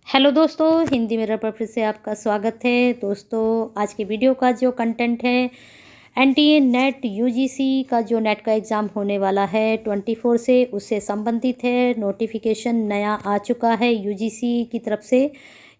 Hello दोस्तों, Hindi mirror पर फिर से आपका स्वागत है। दोस्तों, आज की वीडियो का जो कंटेंट है, एनटीए नेट यूजीसी का जो नेट का एग्ज़ाम होने वाला है 24 से, उससे संबंधित है। नोटिफिकेशन नया आ चुका है यूजीसी की तरफ से।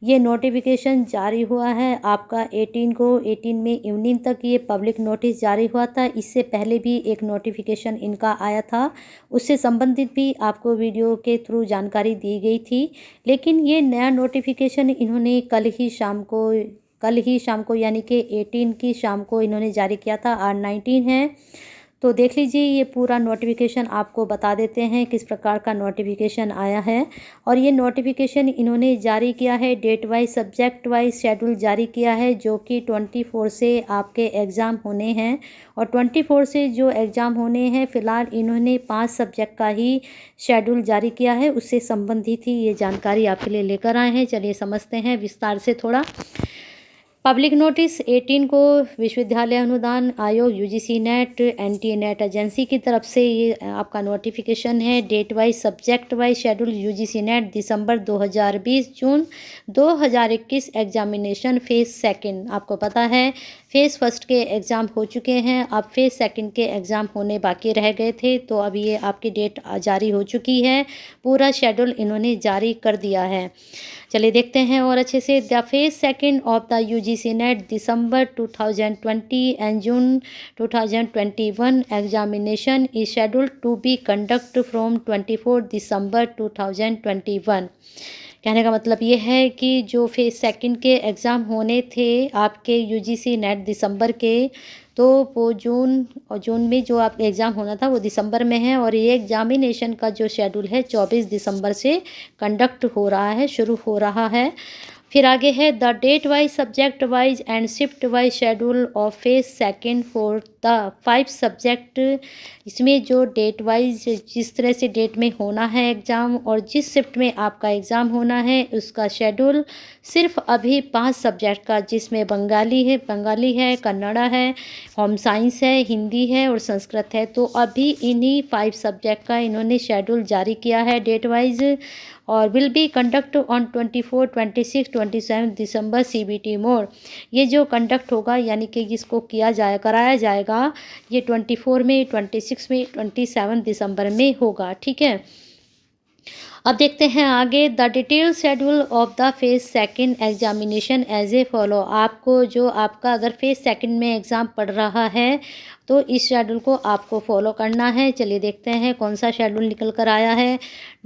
ये नोटिफिकेशन जारी हुआ है आपका 18 में इवनिंग तक ये पब्लिक नोटिस जारी हुआ था। इससे पहले भी एक नोटिफिकेशन इनका आया था, उससे संबंधित भी आपको वीडियो के थ्रू जानकारी दी गई थी। लेकिन ये नया नोटिफिकेशन इन्होंने कल ही शाम को यानी कि 18 की शाम को इन्होंने जारी किया था। आज 19 है, तो देख लीजिए ये पूरा नोटिफिकेशन आपको बता देते हैं किस प्रकार का नोटिफिकेशन आया है। और ये नोटिफिकेशन इन्होंने जारी किया है date wise, subject wise schedule जारी किया है, जो कि 24 से आपके एग्ज़ाम होने हैं। और 24 से जो एग्ज़ाम होने हैं, फ़िलहाल इन्होंने 5 सब्जेक्ट का ही शेड्यूल जारी किया है। उससे संबंधित ही ये जानकारी आपके लिए लेकर आए हैं। चलिए समझते हैं विस्तार से थोड़ा। पब्लिक नोटिस 18 को विश्वविद्यालय अनुदान आयोग UGC NET NTA NET agency की तरफ से ये आपका नोटिफिकेशन है। Date wise, subject wise schedule UGC NET December 2020 June 2021 examination phase second. आपको पता है फेज़ फर्स्ट के एग्ज़ाम हो चुके हैं, अब फेज़ सेकंड के एग्ज़ाम होने बाकी रह गए थे, तो अब ये आपकी डेट जारी हो चुकी है। पूरा शेड्यूल इन्होंने जारी कर दिया है। चलिए देखते हैं और अच्छे से। The phase second of the UGC NET December 2020 and June 2021 examination is scheduled to be conduct from 24 December 2021। कहने का मतलब ये है कि जो फेज सेकंड के एग्ज़ाम होने थे आपके यूजीसी नेट दिसंबर के, तो वो जून में जो आप एग्ज़ाम होना था वो दिसंबर में है। और ये एग्जामिनेशन का जो शेड्यूल है 24 दिसंबर से कंडक्ट हो रहा है, शुरू हो रहा है। फिर आगे है the date wise, subject wise and shift wise schedule of phase second for the 5 subject. इसमें जो डेट वाइज जिस तरह से डेट में होना है एग्ज़ाम और जिस शिफ्ट में आपका एग्ज़ाम होना है, उसका शेड्यूल सिर्फ अभी 5 सब्जेक्ट का, जिसमें बंगाली है, कन्नड़ा है, होम साइंस है, हिंदी है और संस्कृत है। तो अभी इन्हीं 5 सब्जेक्ट का इन्होंने शेड्यूल जारी किया है डेट वाइज, और will be conduct on 24, 26, 27 December CBT mode. ये जो कंडक्ट होगा यानी कि इसको कराया जाएगा, ये 24 में, 26 में, 27 दिसंबर में होगा। ठीक है, अब देखते हैं आगे। The detail schedule of the phase second examination as a follow. आपको जो आपका अगर फेज सेकंड में एग्ज़ाम पढ़ रहा है तो इस शेड्यूल को आपको फॉलो करना है। चलिए देखते हैं कौन सा शेड्यूल निकल कर आया है।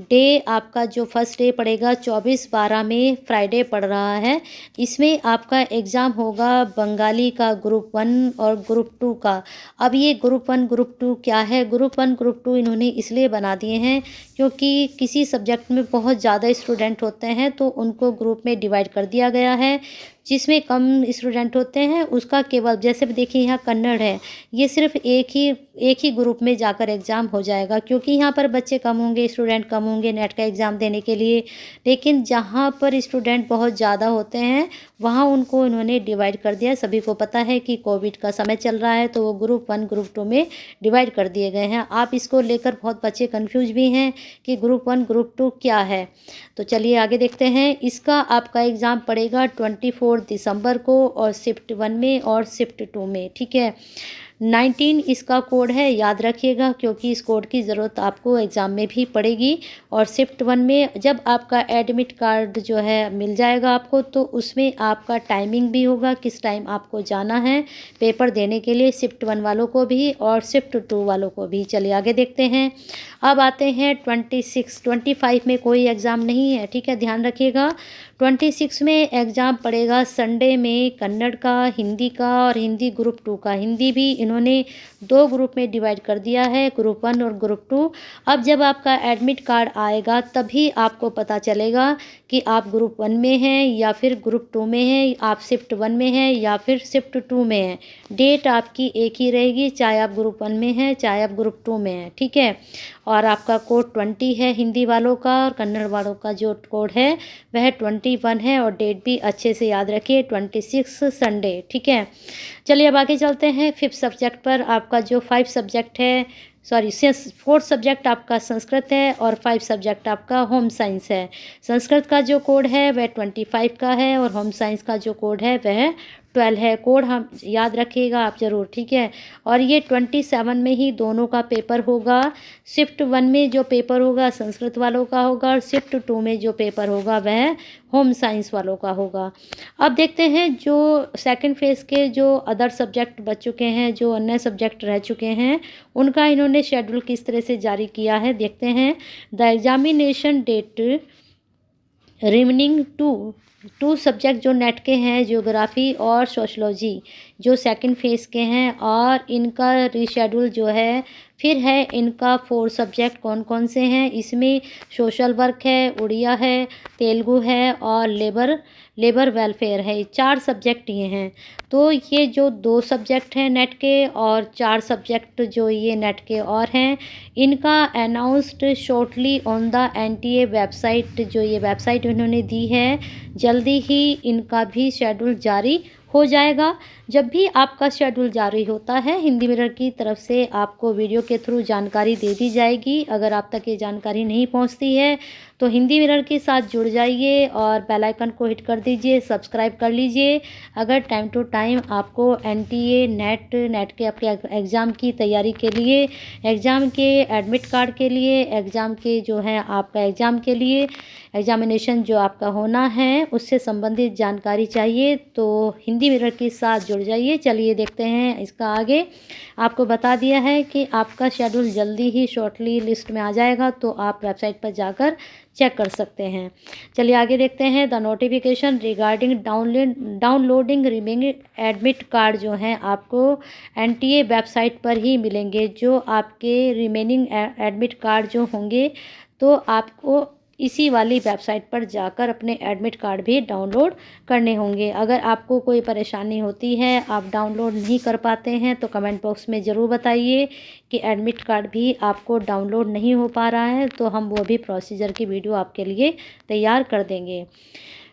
डे आपका जो फर्स्ट डे पड़ेगा 24/12 में, फ्राइडे पड़ रहा है। इसमें आपका एग्ज़ाम होगा बंगाली का ग्रुप 1 और ग्रुप 2 का। अब ये ग्रुप 1 ग्रुप 2 क्या है? ग्रुप 1 ग्रुप 2 इन्होंने इसलिए बना दिए हैं क्योंकि किसी सब्जेक्ट में बहुत ज़्यादा स्टूडेंट होते हैं तो उनको ग्रुप में डिवाइड कर दिया गया है। जिसमें कम स्टूडेंट होते हैं उसका केवल, जैसे देखिए यहाँ कन्नड़ है, ये सिर्फ एक ही ग्रुप में जाकर एग्ज़ाम हो जाएगा क्योंकि यहाँ पर बच्चे कम होंगे, स्टूडेंट कम होंगे नेट का एग्ज़ाम देने के लिए। लेकिन जहाँ पर स्टूडेंट बहुत ज़्यादा होते हैं वहाँ उनको इन्होंने डिवाइड कर दिया। सभी को पता है कि कोविड का समय चल रहा है, तो वो ग्रुप 1 ग्रुप 2 में डिवाइड कर दिए गए हैं। आप इसको लेकर बहुत बच्चे कन्फ्यूज भी हैं कि ग्रुप 1 ग्रुप 2 क्या है। तो चलिए आगे देखते हैं। इसका आपका एग्ज़ाम पड़ेगा 24 दिसंबर को, और शिफ्ट 1 में और शिफ्ट 2 में। ठीक है, 19 इसका कोड है, याद रखिएगा क्योंकि इस कोड की ज़रूरत आपको एग्ज़ाम में भी पड़ेगी। और शिफ्ट 1 में जब आपका एडमिट कार्ड जो है मिल जाएगा आपको, तो उसमें आपका टाइमिंग भी होगा, किस टाइम आपको जाना है पेपर देने के लिए, शिफ्ट 1 वालों को भी और शिफ्ट 2 वालों को भी। चलिए आगे देखते हैं। अब आते हैं 26, 25 में कोई एग्ज़ाम नहीं है। ठीक है, ध्यान रखिएगा। 26 में एग्ज़ाम पड़ेगा संडे में, कन्नड़ का, हिंदी का और हिंदी ग्रुप 2 का। हिंदी भी इन्होंने 2 ग्रुप में डिवाइड कर दिया है, ग्रुप 1 और ग्रुप 2। अब जब आपका एडमिट कार्ड आएगा तभी आपको पता चलेगा कि आप ग्रुप 1 में हैं या फिर ग्रुप 2 में हैं, आप शिफ्ट 1 में हैं या फिर शिफ्ट 2 में हैं। डेट आपकी एक ही रहेगी, चाहे आप ग्रुप 1 में हैं चाहे आप ग्रुप 2 में हैं। ठीक है, और आपका कोड 20 है हिंदी वालों का, और कन्नड़ वालों का जो कोड है वह 21 है। और डेट भी अच्छे से याद रखिए, 26 संडे। ठीक है, चलिए अब आगे चलते हैं 5th सब्जेक्ट पर। आपका जो 5 सब्जेक्ट है सॉरी 4th सब्जेक्ट आपका संस्कृत है और 5 सब्जेक्ट आपका होम साइंस है। संस्कृत का जो कोड है वह 25 का है और होम साइंस का जो कोड है वह 12 है। कोड हम याद रखिएगा आप ज़रूर, ठीक है। और ये 27 में ही दोनों का पेपर होगा। शिफ्ट 1 में जो पेपर होगा संस्कृत वालों का होगा और शिफ्ट 2 में जो पेपर होगा वह होम साइंस वालों का होगा। अब देखते हैं जो सेकंड फेज़ के जो अदर सब्जेक्ट बच चुके हैं, जो अन्य सब्जेक्ट रह चुके हैं, उनका इन्होंने शेड्यूल किस तरह से जारी किया है देखते हैं। The examination date remaining two subject जो नेट के हैं, ज्योग्राफी और सोशलॉजी, जो सेकंड फेज़ के हैं, और इनका रीशेड्यूल जो है फिर है। इनका 4 सब्जेक्ट कौन कौन से हैं, इसमें सोशल वर्क है, उड़िया है, तेलुगु है और लेबर वेलफेयर है। ये 4 सब्जेक्ट ये हैं। तो ये जो 2 सब्जेक्ट हैं नेट के और 4 सब्जेक्ट जो ये नेट के और हैं, इनका announced shortly on the NTA website, जो ये वेबसाइट उन्होंने दी है, जल्दी ही इनका भी शेड्यूल जारी हो जाएगा। जब भी आपका शेड्यूल जारी होता है हिंदी मिरर की तरफ से आपको वीडियो के थ्रू जानकारी दे दी जाएगी। अगर आप तक ये जानकारी नहीं पहुंचती है तो हिंदी मिरर के साथ जुड़ जाइए और बेल आइकन को हिट कर दीजिए, सब्सक्राइब कर लीजिए। अगर टाइम टू टाइम आपको NTA नेट के अपने एग्ज़ाम की तैयारी के लिए, एग्ज़ाम के एडमिट कार्ड के लिए, एग्ज़ाम के जो है आपका एग्ज़ाम के लिए एग्जामिनेशन जो आपका होना है उससे संबंधित जानकारी चाहिए तो हिंदी मिरर के साथ जुड़ जाइए। चलिए देखते हैं इसका आगे। आपको बता दिया है कि आपका शेड्यूल जल्दी ही शॉर्टली लिस्ट में आ जाएगा, तो आप वेबसाइट पर जाकर चेक कर सकते हैं। चलिए आगे देखते हैं। The notification regarding downloading remaining admit card जो हैं आपको NTA वेबसाइट पर ही मिलेंगे। जो आपके रिमेनिंग एडमिट कार्ड जो होंगे तो आपको इसी वाली वेबसाइट पर जाकर अपने एडमिट कार्ड भी डाउनलोड करने होंगे। अगर आपको कोई परेशानी होती है, आप डाउनलोड नहीं कर पाते हैं, तो कमेंट बॉक्स में ज़रूर बताइए कि एडमिट कार्ड भी आपको डाउनलोड नहीं हो पा रहा है, तो हम वो भी प्रोसीजर की वीडियो आपके लिए तैयार कर देंगे।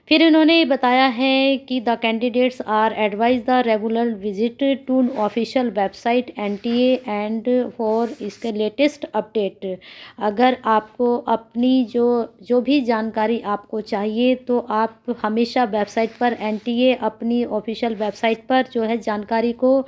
फिर इन्होंने बताया है कि the candidates are advise the regular visit to official website NTA and for इसके लेटेस्ट अपडेट। अगर आपको अपनी जो भी जानकारी आपको चाहिए तो आप हमेशा वेबसाइट पर NTA अपनी ऑफिशियल वेबसाइट पर जो है जानकारी को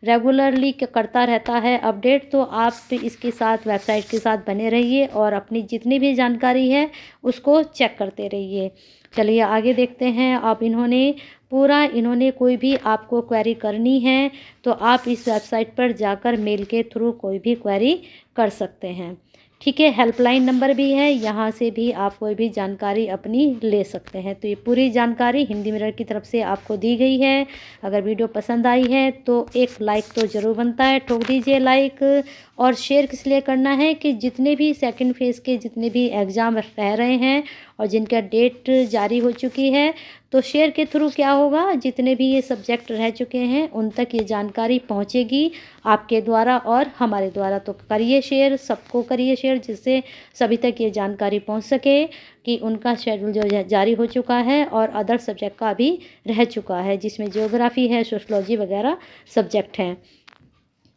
रेगुलरली करता रहता है अपडेट, तो आप इसके साथ वेबसाइट के साथ बने रहिए और अपनी जितनी भी जानकारी है उसको चेक करते रहिए। चलिए आगे देखते हैं। अब इन्होंने कोई भी आपको क्वेरी करनी है तो आप इस वेबसाइट पर जाकर मेल के थ्रू कोई भी क्वेरी कर सकते हैं, ठीक है। हेल्पलाइन नंबर भी है, यहाँ से भी आप कोई भी जानकारी अपनी ले सकते हैं। तो ये पूरी जानकारी हिंदी मिरर की तरफ से आपको दी गई है। अगर वीडियो पसंद आई है तो एक लाइक तो ज़रूर बनता है, ठोक दीजिए लाइक। और शेयर किस लिए करना है कि जितने भी सेकंड फेज़ के जितने भी एग्ज़ाम रह रहे हैं और जिनका डेट जारी हो चुकी है, तो शेयर के थ्रू क्या होगा, जितने भी ये सब्जेक्ट रह चुके हैं उन तक ये जानकारी पहुंचेगी आपके द्वारा और हमारे द्वारा। तो करिए शेयर, सबको करिए शेयर, जिससे सभी तक ये जानकारी पहुंच सके कि उनका शेड्यूल जो जारी हो चुका है और अदर सब्जेक्ट का भी रह चुका है, जिसमें ज्योग्राफी है, सोशलॉजी वगैरह सब्जेक्ट हैं।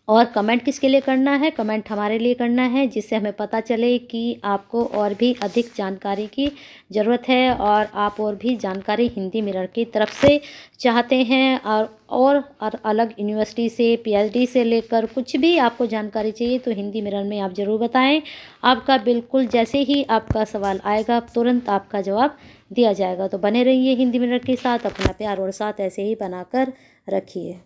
और कमेंट किसके लिए करना है, कमेंट हमारे लिए करना है, जिससे हमें पता चले कि आपको और भी अधिक जानकारी की ज़रूरत है और आप और भी जानकारी हिंदी मिरर की तरफ से चाहते हैं। और अलग यूनिवर्सिटी से, PhD से लेकर कुछ भी आपको जानकारी चाहिए तो हिंदी मिरर में आप ज़रूर बताएं। आपका बिल्कुल जैसे ही आपका सवाल आएगा तुरंत आपका जवाब दिया जाएगा। तो बने रहिए हिंदी मिरर के साथ, अपना प्यार और साथ ऐसे ही बनाकर रखिए।